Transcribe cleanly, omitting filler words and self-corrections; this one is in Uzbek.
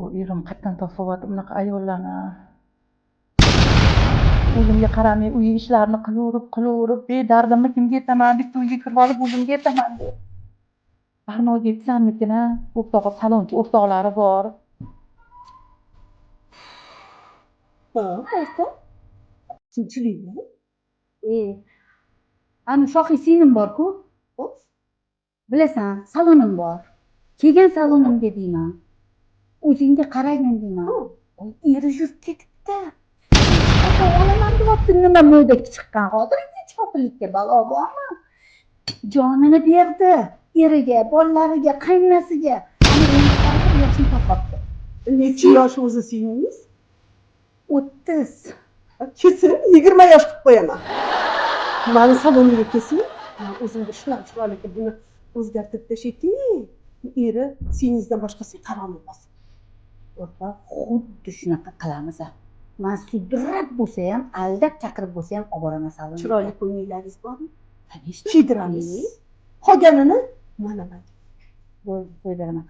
Bu erim qayerdan topyapti bunaqa ayollarni? O'zimga qaramay uy ishlarini qilaverib, bedardimni kimga aytaman deb uyga kirib olib o'zimga aytaman deb. Barnoga aytsammikin-a? O'rtog'i salonchi o'rtoqlari bor. Ayta. Tinchlikmi? Ani shohiy singlim bor-ku. Bilasan, salonim bor. Kelgan salonimga deyman. O'zingga qaragin deyman. Eri yurib ketibdi. Olaman deyapti, nima mo'dak chiqqan. Hozirgi chopillikka balo bormi? Jonini berdi. Eriga, bolalariga, qaynonasiga. Ana endi qarab yoshini topibdi. Necha yosh o'zi singlingiz? 30. Kelsin, 20 yosh qilib qo'yaman. Mani salonimga kelsin. O'zimga shunaqa chiroyli buni o'zgartirib tashlaydi. Eri singizdan boshqasiga qaramayapsiz. O'rta xuddi shunaqa qilamiz. Men sudrab bo'lsa ham, aldab chaqirib bo'lsa ham olib boraman salonga. Chiroyli ko'nglingiz bormi? Конечно. Kiydiramiz. Qolganini mana. Qo'y beraman.